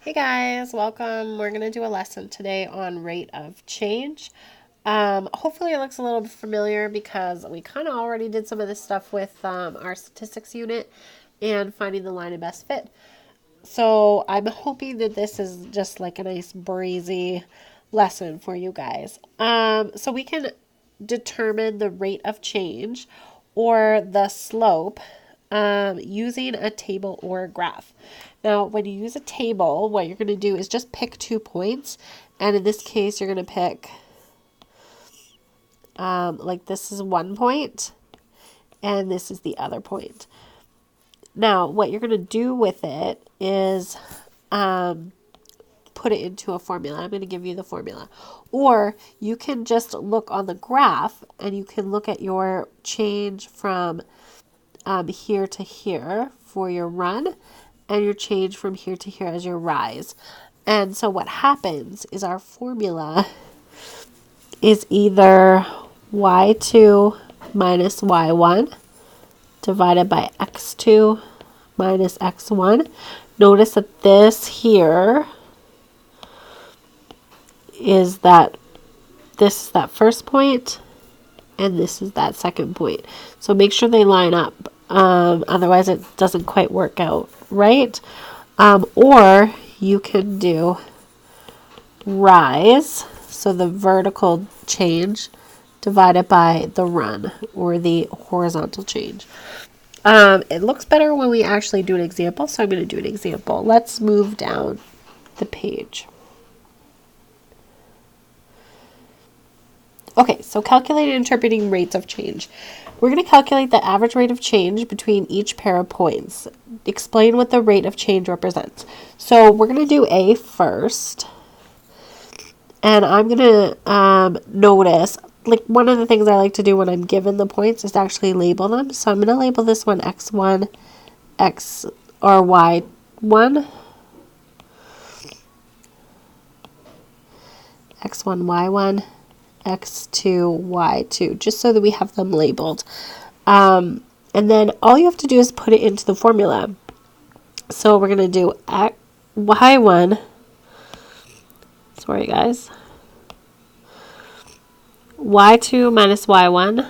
Hey guys, welcome. We're going to do a lesson today on rate of change. Hopefully it looks a little bit familiar because we kind of already did some of this stuff with our statistics unit and finding the line of best fit. So I'm hoping that this is just like a nice breezy lesson for you guys. So we can determine the rate of change or the slope using a table or a graph. Now, when you use a table, what you're going to do is just pick 2 points. And in this case, you're going to pick, like this is 1 point, and this is the other point. Now, what you're going to do with it is put it into a formula. I'm going to give you the formula. Or you can just look on the graph and you can look at your change from here to here for your run and your change from here to here as your rise. And so what happens is our formula is either y2 minus y1 divided by x2 minus x1. Notice that this here is that this is that first point and this is that second point. So make sure they line up. Otherwise it doesn't quite work out, right? Or you can do rise, so the vertical change divided by the run or the horizontal change. It looks better when we actually do an example, so I'm going to do an example. Let's move down the page. Okay, so calculating and interpreting rates of change. We're going to calculate the average rate of change between each pair of points. Explain what the rate of change represents. So we're going to do A first. And I'm going to notice, like one of the things I like to do when I'm given the points is to actually label them. So I'm going to label this one X1, X or Y1, X1, Y1, X2, Y2, just so that we have them labeled. And then all you have to do is put it into the formula. So we're going to do Y1, sorry guys, Y2 minus Y1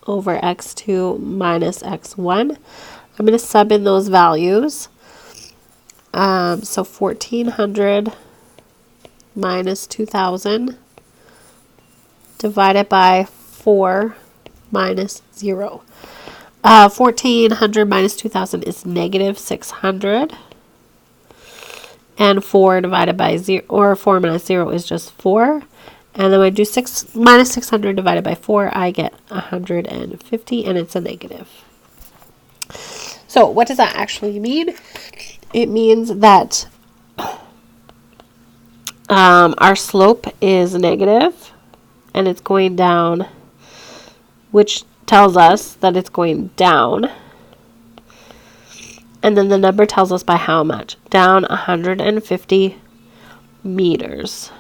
over X2 minus X1. I'm going to sub in those values. So 1400 minus 2000 divided by 4 minus 0. 1400 minus 2000 is negative 600. And 4 divided by 0, or 4 minus 0 is just 4. And then when I do 6 minus 600 divided by 4, I get 150, and it's a negative. So what does that actually mean? It means that our slope is negative, and it's going down, which tells us that it's going down. And then the number tells us by how much. Down 150 meters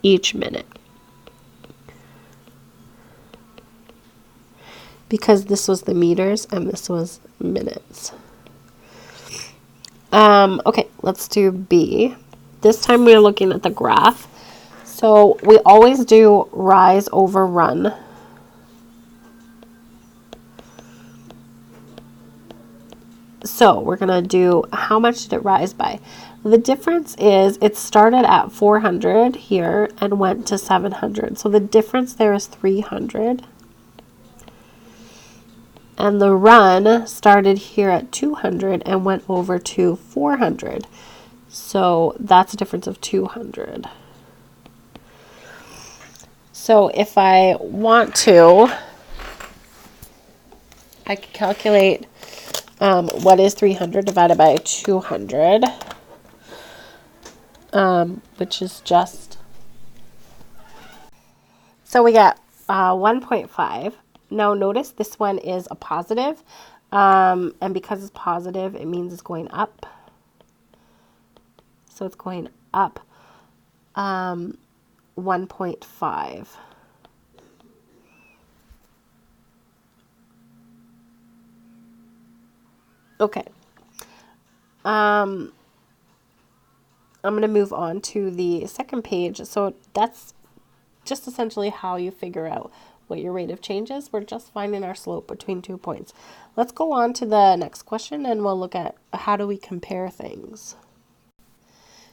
each minute. Because this was the meters and this was minutes. Okay, let's do B. This time we're looking at the graph. So we always do rise over run. So we're going to do how much did it rise by? The difference is it started at 400 here and went to 700. So the difference there is 300. And the run started here at 200 and went over to 400. So that's a difference of 200. So if I want to, I can calculate what is 300 divided by 200, which is just, so we got 1.5. Now notice this one is a positive, and because it's positive, it means it's going up. So it's going up 1.5. Okay. I'm going to move on to the second page. So that's just essentially how you figure out what your rate of change is. We're just finding our slope between 2 points. Let's go on to the next question and we'll look at how do we compare things.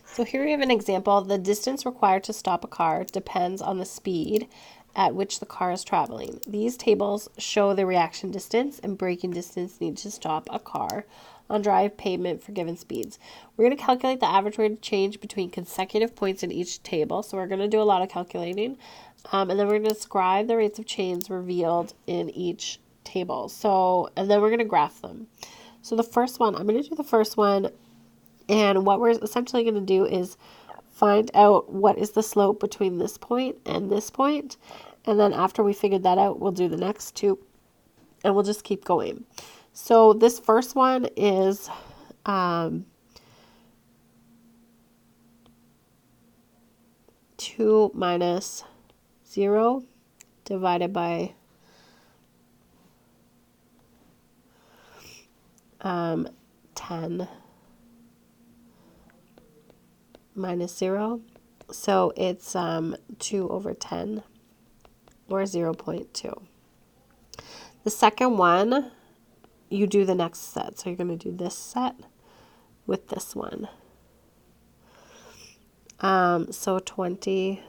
So here we have an example. The distance required to stop a car depends on the speed at which the car is traveling. These tables show the reaction distance and braking distance needed to stop a car on dry pavement for given speeds. We're going to calculate the average rate of change between consecutive points in each table. So we're going to do a lot of calculating. And then we're going to describe the rates of change revealed in each table. So, and then we're going to graph them. So the first one, I'm going to do the first one. And what we're essentially going to do is find out what is the slope between this point and this point. And then after we figured that out, we'll do the next two. And we'll just keep going. So this first one is 2 minus 0 divided by 10 minus 0. So it's 2 over 10 or 0.2. The second one, you do the next set. So you're going to do this set with this one. So 20,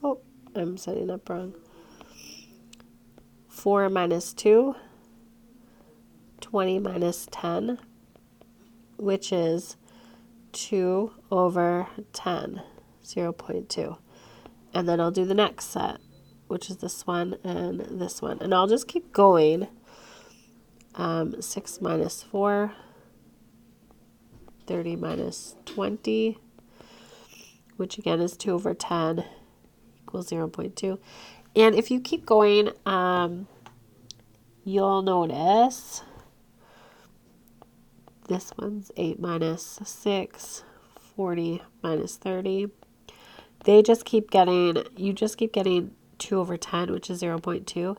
oh, I'm setting up wrong. 4 minus 2, 20 minus 10, which is 2 over 10, 0.2. And then I'll do the next set, which is this one and this one. And I'll just keep going. 6 minus 4, 30 minus 20, which again is 2 over 10 equals 0.2. And if you keep going, you'll notice this one's 8 minus 6, 40 minus 30. They just keep getting, you just keep getting 2 over 10, which is 0.2,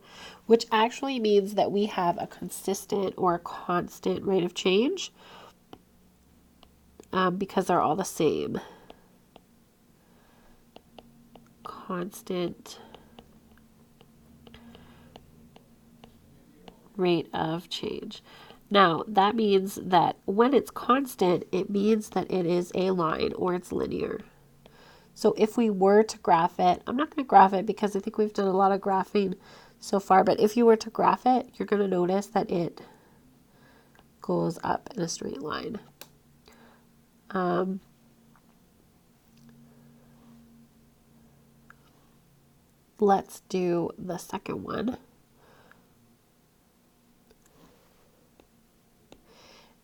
which actually means that we have a consistent or a constant rate of change because they're all the same. Constant rate of change. Now, that means that when it's constant, it means that it is a line or it's linear. So if we were to graph it, I'm not going to graph it because I think we've done a lot of graphing so far, but if you were to graph it, you're going to notice that it goes up in a straight line. Let's do the second one.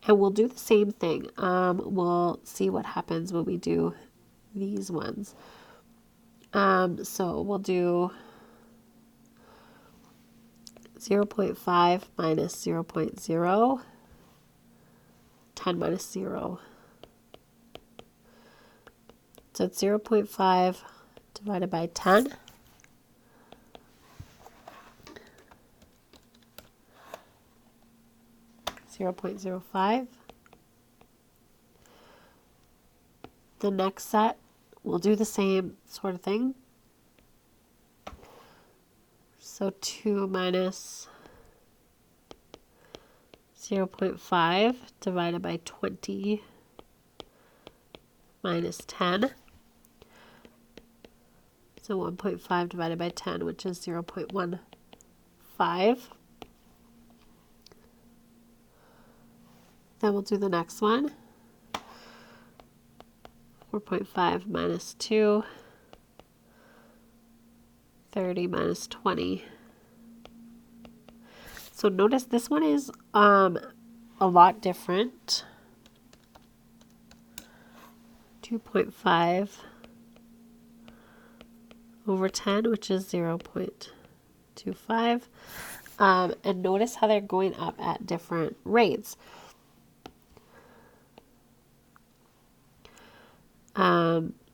And we'll do the same thing. We'll see what happens when we do these ones. So we'll do 0.5 minus 0.0, 10 minus 0. So it's 0.5 divided by 10. .05. The next set, we'll do the same sort of thing. So 2 minus 0.5 divided by 20 minus 10. So 1.5 divided by 10, which is 0.15. Then we'll do the next one. 4.5 minus 2, 30 minus 20. So notice this one is a lot different. 2.5 over 10, which is 0.25. And notice how they're going up at different rates.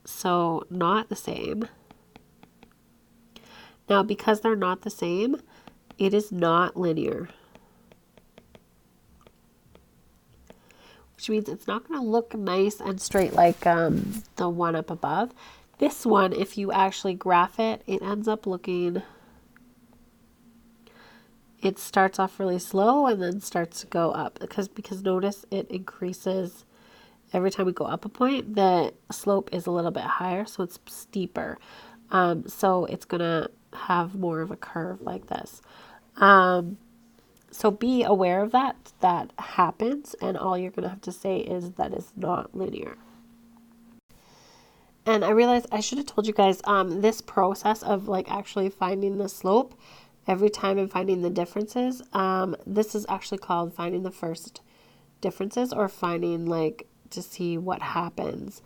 So not the same. Now, because they're not the same, it is not linear. Which which means it's not going to look nice and straight like the one up above. This one, if you actually graph it, it ends up looking, it starts off really slow and then starts to go up because notice it increases every time we go up a point. The slope is a little bit higher, so it's steeper. So it's going to have more of a curve like this. So be aware of that. That happens, and all you're going to have to say is that it's not linear. And I realized I should have told you guys this process of like actually finding the slope every time and finding the differences. This is actually called finding the first differences, or finding like to see what happens.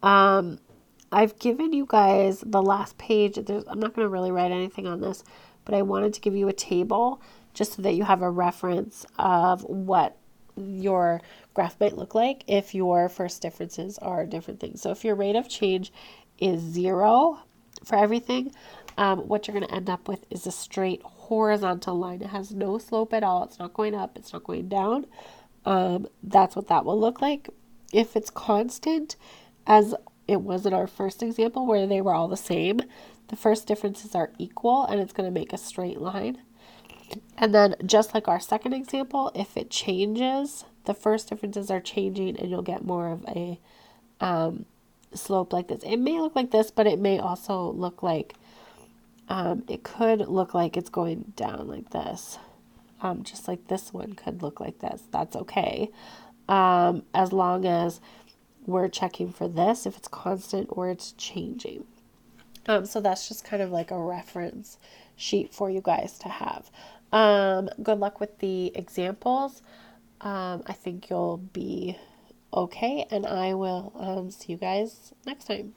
I've given you guys the last page. I'm not going to really write anything on this, but I wanted to give you a table just so that you have a reference of what your graph might look like if your first differences are different things. So if your rate of change is 0 for everything, what you're going to end up with is a straight horizontal line. It has no slope at all. It's not going up. It's not going down. That's what that will look like. If it's constant, as it was in our first example where they were all the same, the first differences are equal and it's going to make a straight line. And then just like our second example, if it changes, the first differences are changing and you'll get more of a slope like this. It may look like this, but it may also look like, it could look like it's going down like this. Just like this one could look like this. That's okay. As long as we're checking for this, if it's constant or it's changing. So that's just kind of like a reference sheet for you guys to have. Good luck with the examples. I think you'll be okay, and I will see you guys next time.